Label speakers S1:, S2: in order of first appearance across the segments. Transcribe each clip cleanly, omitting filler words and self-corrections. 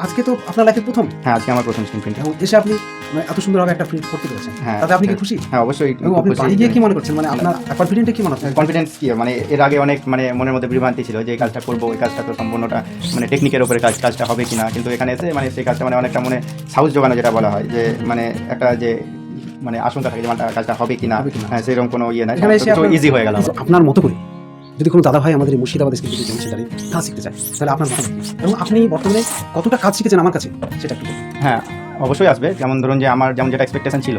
S1: আজকে তো আপনার লাইফে প্রথম
S2: হ্যাঁ, আজকে আমার ১ম স্ক্রিন প্রিন্টিং।
S1: এবং এসে আপনি মানে এত সুন্দরভাবে একটা প্রিন্ট করতে পেরেছেন।
S2: হ্যাঁ,
S1: তাতে আপনি কি খুশি?
S2: হ্যাঁ, অবশ্যই
S1: এবং আপনি
S2: খুশি।
S1: বাড়ি গিয়ে কি মনে করছেন? মানে আপনার কনফিডেন্টে কি মনে হচ্ছে?
S2: কনফিডেন্স কি মানে এর আগে অনেক মানে মনের মধ্যে বিভ্রান্তি ছিল যে এই কাজটা করবো, এই কাজটা তো সম্পূর্ণটা মানে টেকনিকের উপরে কাজটা হবে কিনা। কিন্তু এখানে এসে মানে সেই কাজটা মানে অনেকটা মনে সাহস জোগানো যেটা বলা হয় যে মানে একটা যে মানে আশঙ্কা থাকে যে মানে কাজটা হবে কিনা,
S1: হবে কিনা।
S2: হ্যাঁ, সেরকম কোনো ইয়ে নাই।
S1: এখানে এসে
S2: তো ইজি হয়ে গেল।
S1: আপনার মতো করে যদি কোনো দাদা ভাই আমাদের এই মুর্শিদাবাদ স্কিল প্রিন্টিং সেন্টারে কাজ শিখতে চায়, তাহলে আপনার মতামত কি? এবং আপনি বর্তমানে কতটা কাজ শিখেছেন আমার কাছে সেটা একটু বলুন।
S2: হ্যাঁ, অবশ্যই আসবে। যেমন ধরুন যে আমার যেমন যেটা এক্সপেকটেশন ছিল,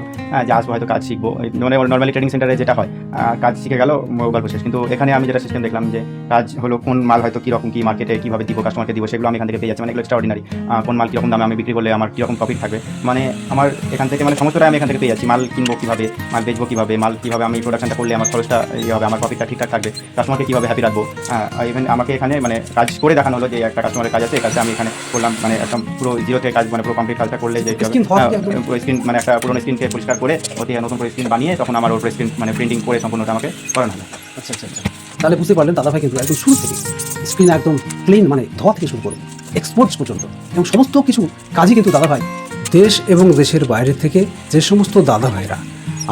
S2: যে আসবো হয়তো কাজ শিখবো। মানে নরমালি ট্রেনিং সেন্টারে যেটা হয়, কাজ শিখে গেল গল্প শেষ। কিন্তু এখানে আমি যেটা সিস্টেম দেখলাম যে কাজ হলো কোন মাল হয়তো কীরকম কী মার্কেটে কীভাবে দিব, কাস্টমারকে দিব, সেগুলো আমি এখান থেকে পেয়ে যাচ্ছি। মানে এগুলো এক্সট্রা অর্ডিনারি। কোন মাল কীরকম দামে আমি বিক্রি করলে আমার কীরকম প্রফিট থাকবে, মানে আমার এখান থেকে মানে সমস্তটাই আমি এখান থেকে পেয়ে যাচ্ছি। মাল কিনবো কীভাবে, মাল বেচবো কীভাবে, মাল কীভাবে আমি প্রোডাকশনটা করলে আমার খরচটা ইয়ে হবে, আমার প্রফিটটা ঠিকঠাক থাকবে, কাস্টমারকে কীভাবে হ্যাপি রাখবো। ইভেন আমাকে এখানে মানে কাজ করে দেখানো হলো যে একটা কাস্টমারের কাজ আছে, এই কাজটা আমি এখানে করলাম। মানে একদম পুরো জিরো থেকে কাজ মানে পুরো কমপ্লিট কাজটা করলে যে পুরো স্ক্রিন মানে একটা পুরোনো স্ক্রিনকে পরিষ্কার করে ওতে নতুন করে স্ক্রিন বানিয়ে তখন আমার ওর স্ক্রিন মানে প্রিন্টিং করে সম্পূর্ণটা আমাকে করানো হলো।
S1: আচ্ছা আচ্ছা আচ্ছা। তাহলে বুঝতে পারলেন দাদা ভাই কিন্তু একদম শুরু থেকে স্ক্রিন একদম ক্লিন মানে ধোয়া থেকে শুরু করে এক্সপোর্টস পর্যন্ত এবং সমস্ত কিছু কাজই কিন্তু দাদা ভাই দেশ এবং দেশের বাইরে থেকে যে সমস্ত দাদা ভাইরা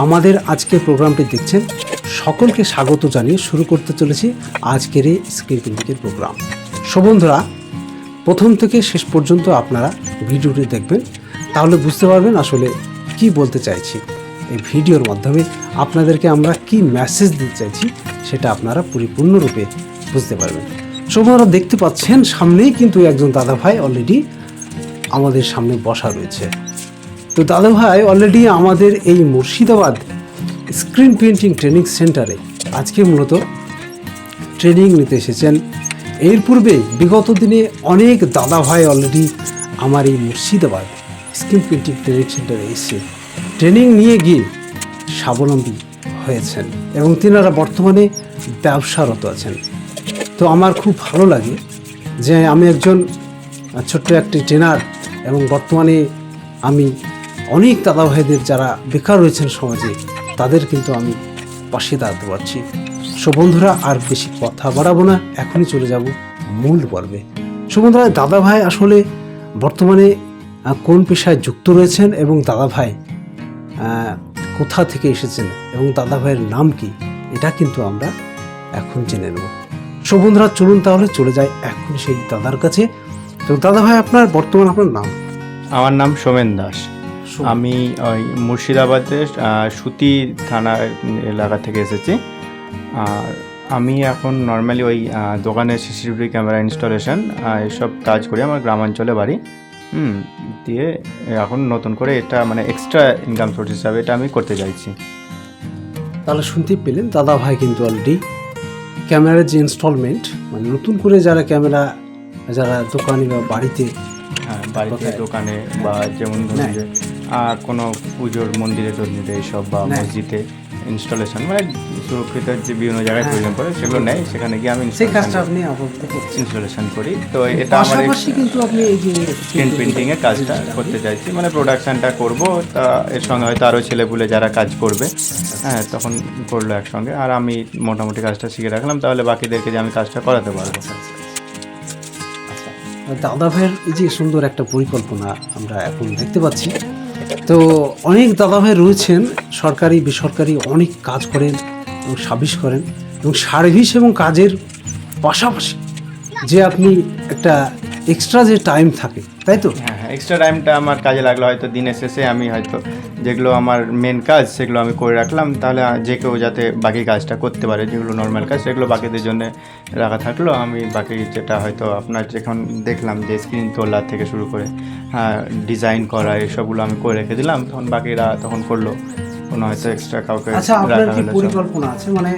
S1: আমাদের আজকের প্রোগ্রামটি দেখছেন সকলকে স্বাগত জানিয়ে শুরু করতে চলেছি আজকের এই স্ক্রিন প্রিন্টিংয়ের প্রোগ্রাম। সো বন্ধুরা, প্রথম থেকে শেষ পর্যন্ত আপনারা ভিডিওটি দেখবেন, তাহলে বুঝতে পারবেন আসলে কি বলতে চাইছি। এই ভিডিওর মাধ্যমে আপনাদেরকে আমরা কি মেসেজ দিতে চাইছি সেটা আপনারা পরিপূর্ণরূপে বুঝতে পারবেন। আপনারা দেখতে পাচ্ছেন সামনেই কিন্তু একজন দাদা ভাই অলরেডি আমাদের সামনে বসা রয়েছে। তো দাদা ভাই অলরেডি আমাদের এই মুর্শিদাবাদ স্ক্রিন প্রিন্টিং ট্রেনিং সেন্টারে আজকে মূলত ট্রেনিং নিতে এসেছেন। এর পূর্বে বিগত দিনে অনেক দাদা ভাই অলরেডি আমার এই মুর্শিদাবাদ স্ক্রিন প্রিন্টিং ট্রেনিং সেন্টারে এসে ট্রেনিং নিয়ে গিয়ে স্বাবলম্বী হয়েছেন এবং তিনারা বর্তমানে ব্যবসারত আছেন। তো আমার খুব ভালো লাগে যে আমি একজন ছোট্ট একটি ট্রেনার এবং বর্তমানে আমি অনেক দাদা ভাইদের যারা বেকার রয়েছেন সমাজে তাদের কিন্তু আমি পাশে দাঁড়াতে পারছি। সো বন্ধুরা, আর বেশি কথা বাড়াবো না, এখনই চলে যাব মূল পর্বে। সো বন্ধুরা, দাদা ভাই আসলে বর্তমানে কোন পেশায় যুক্ত রয়েছেন এবং দাদা ভাই কোথা থেকে এসেছেন এবং দাদা ভাইয়ের নাম কি, এটা কিন্তু আমরা এখন জেনে নেব। সো বন্ধুরা, চলুন তাহলে চলে যাই এখন সেই দাদার কাছে। তো দাদা ভাই, আপনার বর্তমান আপনার নাম?
S2: আমার নাম সোমেন দাস। আমি ওই মুর্শিদাবাদের সুতি থানার এলাকা থেকে এসেছি। আর আমি এখন নর্মালি ওই দোকানে সিসিটিভি ক্যামেরা ইনস্টলেশন এসব কাজ করি। আমার গ্রামাঞ্চলে বাড়ি। দিয়ে এখন নতুন করে এটা মানে এক্সট্রা ইনকাম সোর্স হিসাবে এটা আমি করতে চাইছি।
S1: তাহলে শুনতে পেলেন দাদা ভাই কিন্তু অলরেডি ক্যামেরার যে ইনস্টলমেন্ট মানে নতুন করে যারা ক্যামেরা যারা দোকানে বা বাড়িতে,
S2: হ্যাঁ, বাড়িতে দোকানে বা যেমন ধরুন যে কোনো পুজোর মন্দিরে টন্দিরে এইসব বা মসজিদে ইনস্টলেশন মানে সুরক্ষিত যে বিভিন্ন জায়গায় প্রয়োজন পড়ে সেগুলো নেয়, সেখানে গিয়ে আমি
S1: সেই কাজটা আপনি
S2: ইনস্টলেশন করি। তো এটা আমার
S1: কিন্তু আপনি এই যে
S2: স্ক্রিন প্রিন্টিংয়ের কাজটা করতে চাইছি, মানে প্রোডাকশানটা করবো। তা এর সঙ্গে হয়তো আরও ছেলেপুলে যারা কাজ করবে, হ্যাঁ, তখন করলো একসঙ্গে। আর আমি মোটামুটি কাজটা শিখে রাখলাম, তাহলে বাকিদেরকে যে আমি কাজটা করাতে পারবো।
S1: দাদা ভাইয়ের এই যে সুন্দর একটা পরিকল্পনা আমরা এখন দেখতে পাচ্ছি। তো অনেক দাদা ভাই রয়েছেন সরকারি বেসরকারি অনেক কাজ করেন এবং সার্ভিস করেন এবং সার্ভিস এবং কাজের পাশাপাশি যে আপনি একটা এক্সট্রা যে টাইম থাকে, তাই তো?
S2: হ্যাঁ, এক্সট্রা টাইমটা আমার কাজে লাগলো। হয়তো দিনের শেষে আমি হয়তো যেগুলো আমার মেন কাজ সেগুলো আমি করে রাখলাম, তাহলে যে কেউ যাতে বাকি কাজটা করতে পারে, যেগুলো নর্মাল কাজ সেগুলো বাকিদের জন্য রাখা থাকলো। আমি বাকি যেটা হয়তো আপনার যখন দেখলাম যে স্ক্রিন তোলা থেকে শুরু করে ডিজাইন করা এসবগুলো আমি করে রেখে দিলাম, তখন বাকিরা তখন করলো। কোনো হয়তো এক্সট্রা কাউকে
S1: আচ্ছা, আপনার কি পরিকল্পনা আছে মানে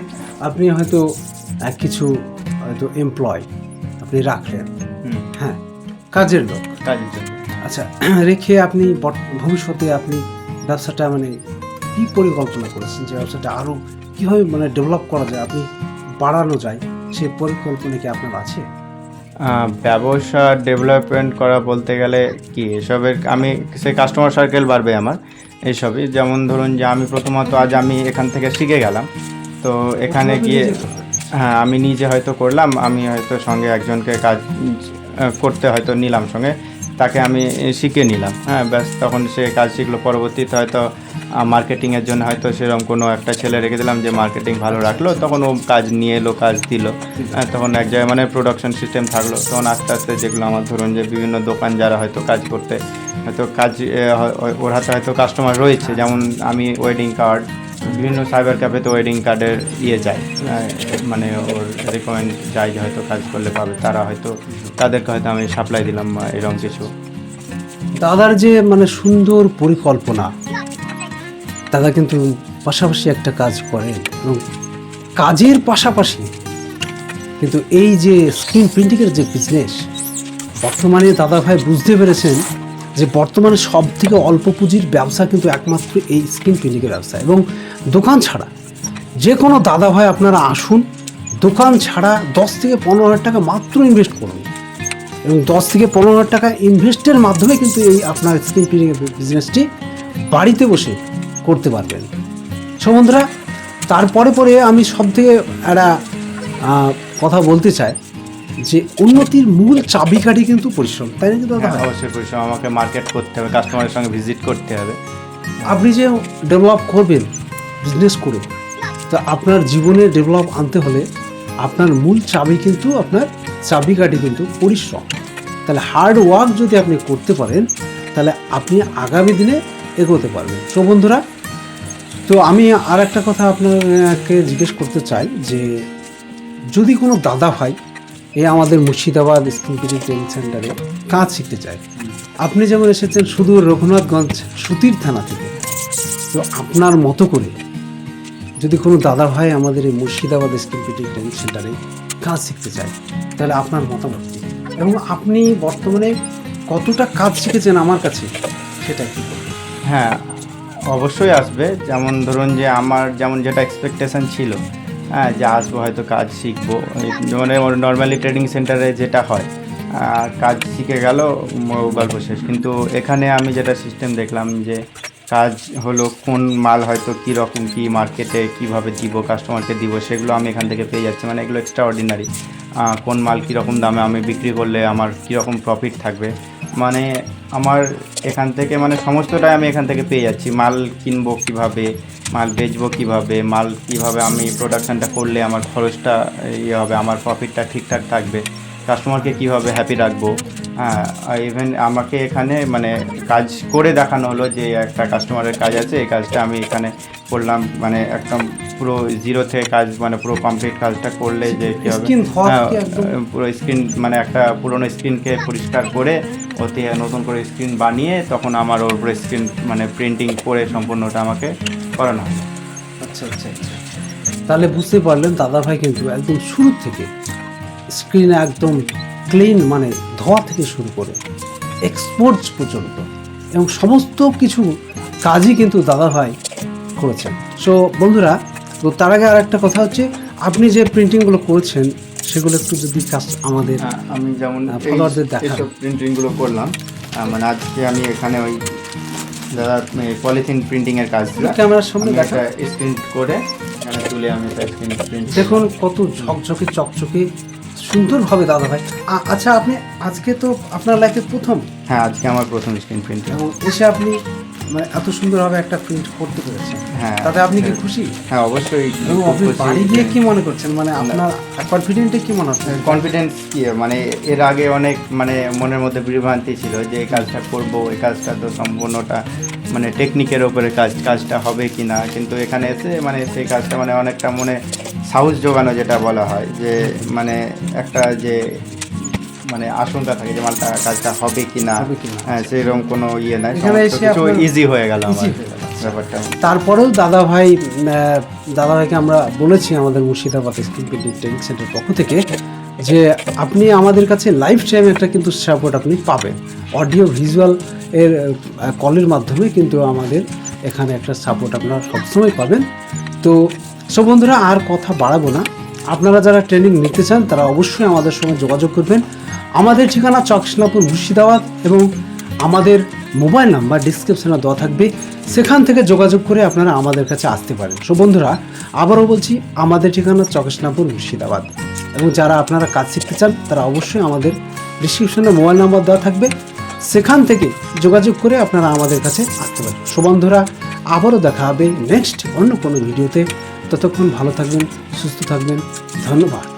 S1: আপনি হয়তো কিছু হয়তো এমপ্লয় আপনি রাখলেন, হ্যাঁ, কাজের লোক,
S2: কাজের জন্য?
S1: আচ্ছা, রেখে আপনি ভবিষ্যতে আপনি ব্যবসাটা মানে কী পরিকল্পনা করেছেন যে ব্যবসাটা আরও কীভাবে মানে ডেভেলপ করা যায়, আপনি বাড়ানো যায়, সেই পরিকল্পনা কি আপনার আছে?
S2: ব্যবসা ডেভেলপমেন্ট করা বলতে গেলে কি এসবের আমি সেই কাস্টমার সার্কেল বাড়বে আমার এইসবই। যেমন ধরুন যে আমি প্রথমত আজ আমি এখান থেকে শিখে গেলাম, তো এখানে গিয়ে হ্যাঁ আমি নিজে হয়তো করলাম, আমি হয়তো সঙ্গে একজনকে কাজ করতে হয়তো নিলাম সঙ্গে, তাকে আমি শিখে নিলাম। হ্যাঁ, ব্যাস তখন সে কাজ শিখলো। পরবর্তীতে হয়তো মার্কেটিংয়ের জন্য হয়তো সেরকম কোনো একটা ছেলে রেখে দিলাম যে মার্কেটিং ভালো রাখলো, তখন ও কাজ নিয়ে এলো, কাজ দিল। হ্যাঁ, তখন এক জায়গায় মানে প্রোডাকশন সিস্টেম থাকলো। তখন আস্তে আস্তে যেগুলো আমার ধরুন যে বিভিন্ন দোকান যারা হয়তো কাজ করতে হয়তো কাজ ওর হাতে হয়তো কাস্টমার রয়েছে, যেমন আমি ওয়েডিং কার্ড, বিভিন্ন সাইবার ক্যাফেতে ওয়েডিং কার্ডের যায়, মানে ওর রেকমেন্ড যায় যে হয়তো কাজ করলে পাবে, তারা হয়তো তাদেরকে হয়তো আমি সাপ্লাই দিলাম এরকম কিছু।
S1: দাদার যে মানে সুন্দর পরিকল্পনা, দাদা কিন্তু পাশাপাশি একটা কাজ করেন এবং কাজের পাশাপাশি কিন্তু এই যে স্ক্রিন প্রিন্টিংয়ের যে বিজনেস, বর্তমানে দাদা ভাই বুঝতে পেরেছেন যে বর্তমানে সব থেকে অল্প পুঁজির ব্যবসা কিন্তু একমাত্র এই স্ক্রিন প্রিন্টিংয়ের ব্যবসা। এবং দোকান ছাড়া যে কোনো দাদা ভাই আপনারা আসুন, দোকান ছাড়া 10 থেকে 15,000 টাকা মাত্র ইনভেস্ট করুন এবং 10 থেকে 15,000 টাকা ইনভেস্টের মাধ্যমে কিন্তু এই আপনার স্ক্রিন প্রিন্টিংয়ের বিজনেসটি বাড়িতে বসে করতে পারবেন। সো বন্ধুরা, তারপরে পরে আমি সব থেকে একটা কথা বলতে চাই যে উন্নতির মূল চাবিকাঠি কিন্তু পরিশ্রম, তাই না? কিন্তু
S2: অবশ্যই পরিশ্রম, আমাকে মার্কেট করতে হবে, কাস্টমারের সঙ্গে ভিজিট করতে হবে।
S1: আপনি যে ডেভেলপ করবেন বিজনেস করে, তো আপনার জীবনে ডেভেলপ আনতে হলে আপনার মূল চাবি কিন্তু আপনার চাবিকাঠি কিন্তু পরিশ্রম। তাহলে হার্ড ওয়ার্ক যদি আপনি করতে পারেন তাহলে আপনি আগামী দিনে এগোতে পারবেন। সো বন্ধুরা, তো আমি আর একটা কথা আপনাকে জিজ্ঞেস করতে চাই যে যদি কোনো দাদা ভাই আমাদের মুর্শিদাবাদ স্ক্রিন প্রিন্টিং ট্রেনিং সেন্টারে কাজ শিখতে চায়, আপনি যেমন এসেছেন সুদূর রঘুনাথগঞ্জ সুতির থানা থেকে, তো আপনার মতো করে যদি কোনো দাদা ভাই আমাদের এই মুর্শিদাবাদ স্ক্রিন প্রিন্টিং ট্রেনিং সেন্টারে কাজ শিখতে চায়, তাহলে আপনার মতামত কী এবং আপনি বর্তমানে কতটা কাজ শিখেছেন আমার কাছে সেটা কি বলবেন?
S2: হ্যাঁ, অবশ্যই আসবে। যেমন ধরুন যে আমার যেমন যেটা এক্সপেকটেশন ছিল, হ্যাঁ, যে আসবো হয়তো কাজ শিখবো, মানে নর্মালি ট্রেনিং সেন্টারে যেটা হয় কাজ শিখে গেল গল্প শেষ। কিন্তু এখানে আমি যেটা সিস্টেম দেখলাম যে কাজ হলো কোন মাল হয়তো কীরকম কী মার্কেটে কীভাবে দিব, কাস্টমারকে দিব, সেগুলো আমি এখান থেকে পেয়ে যাচ্ছি। মানে এগুলো এক্সট্রা অর্ডিনারি, কোন মাল কীরকম দামে আমি বিক্রি করলে আমার কীরকম প্রফিট থাকবে, মানে আমার এখান থেকে মানে সমস্তটাই আমি এখান থেকে পেয়ে যাচ্ছি। মাল কিনবো কীভাবে, মাল বেচবো কীভাবে, মাল কীভাবে আমি প্রোডাকশানটা করলে আমার খরচটা ইয়ে হবে, আমার প্রফিটটা ঠিকঠাক থাকবে, কাস্টমারকে কীভাবে হ্যাপি রাখবো। হ্যাঁ, ইভেন আমাকে এখানে মানে কাজ করে দেখানো হলো যে একটা কাস্টমারের কাজ আছে, এই কাজটা আমি এখানে করলাম, মানে একদম পুরো জিরো থেকে কাজ, মানে পুরো কমপ্লিট কাজটা করলে যে কী হবে, পুরো স্ক্রিন মানে একটা পুরোনো স্ক্রিনকে পরিষ্কার করে ওতে নতুন করে স্ক্রিন বানিয়ে তখন আমার ওর উপরে স্ক্রিন মানে প্রিন্টিং করে সম্পূর্ণটা আমাকে করানো হয়।
S1: আচ্ছা আচ্ছা আচ্ছা, তাহলে বুঝতে পারলেন দাদা ভাই কিন্তু একদম শুরু থেকে স্ক্রিন একদম ক্লিন, মানে ধোয়া থেকে শুরু করে এক্সপোর্টস পর্যন্ত এবং সমস্ত কিছু কাজই কিন্তু দাদা ভাই করেছেন। সো বন্ধুরা, তো তার আগে আর একটা কথা হচ্ছে, আপনি যে প্রিন্টিংগুলো করেছেন সেগুলো একটু যদি কাজ আমাদের
S2: আমি যেমন
S1: ফলোয়ারদের দেখান।
S2: এইসব প্রিন্টিংগুলো করলাম, মানে আজকে আমি এখানে ওই দাদা পলিথিন প্রিন্টিংয়ের কাজ ছিল,
S1: ক্যামেরার সামনে দেখা
S2: স্ক্রিন করে এখানে তুলে আমি স্ক্রিন প্রিন্ট
S1: দেখুন কত ঝকঝকে চকচকে সুন্দরভাবে দাদা ভাই। আচ্ছা, আপনি আজকে তো আপনার লাইফে প্রথম?
S2: হ্যাঁ, আজকে আমার প্রথম স্ক্রিন প্রিন্ট
S1: এবং এসে আপনি মানে এত সুন্দরভাবে একটা প্রিন্ট করতে পেরেছেন,
S2: হ্যাঁ,
S1: তাতে আপনি কি খুশি?
S2: হ্যাঁ, অবশ্যই।
S1: এবং আপনি বাড়ি গিয়ে কি মনে করছেন, মানে আপনার কনফিডেন্টে কি মনে হচ্ছে?
S2: কনফিডেন্স কি, মানে এর আগে অনেক মানে মনের মধ্যে বিভ্রান্তি ছিল যে এই কাজটা করবো, এই কাজটা তো সম্পূর্ণটা মানে টেকনিকের ওপরে কাজটা হবে কি না, কিন্তু এখানে এসে মানে সেই কাজটা মানে অনেকটা মনে সাহস জোগানো যেটা বলা হয়, যে মানে একটা যে মানে আশঙ্কা থাকে যে মালটা কাজটা হবে কি না, হ্যাঁ, সেরকম কোনো ইয়ে নাই, কিছু ইজি হয়ে গেল আমার ব্যাপারটা।
S1: তারপরেও দাদা ভাইকে আমরা বলেছি আমাদের Murshidabad screen printing training centre পক্ষ থেকে যে আপনি আমাদের কাছে লাইফ টাইম একটা কিন্তু সাপোর্ট আপনি পাবেন, অডিও ভিজুয়াল এর কলের মাধ্যমে কিন্তু আমাদের এখানে একটা সাপোর্ট আপনারা সবসময় পাবেন। তো সব বন্ধুরা, আর কথা বাড়াবো না, আপনারা যারা ট্রেনিং নিতে চান তারা অবশ্যই আমাদের সঙ্গে যোগাযোগ করবেন। আমাদের ঠিকানা চকশনাপুর মুর্শিদাবাদ এবং আমাদের মোবাইল নাম্বার ডিসক্রিপশনে দেওয়া থাকবে, সেখান থেকে যোগাযোগ করে আপনারা আমাদের কাছে আসতে পারেন। সো বন্ধুরা, আবারও বলছি, আমাদের ঠিকানা চকশনাপুর মুর্শিদাবাদ এবং যারা আপনারা কাজ শিখতে চান তারা অবশ্যই আমাদের ডিসক্রিপশনে মোবাইল নাম্বার দেওয়া থাকবে, সেখান থেকে যোগাযোগ করে আপনারা আমাদের কাছে আসতে পারেন। সো বন্ধুরা, আবারও দেখা হবে নেক্সট অন্য কোনো ভিডিওতে। ততক্ষণ ভালো থাকবেন, সুস্থ থাকবেন। ধন্যবাদ।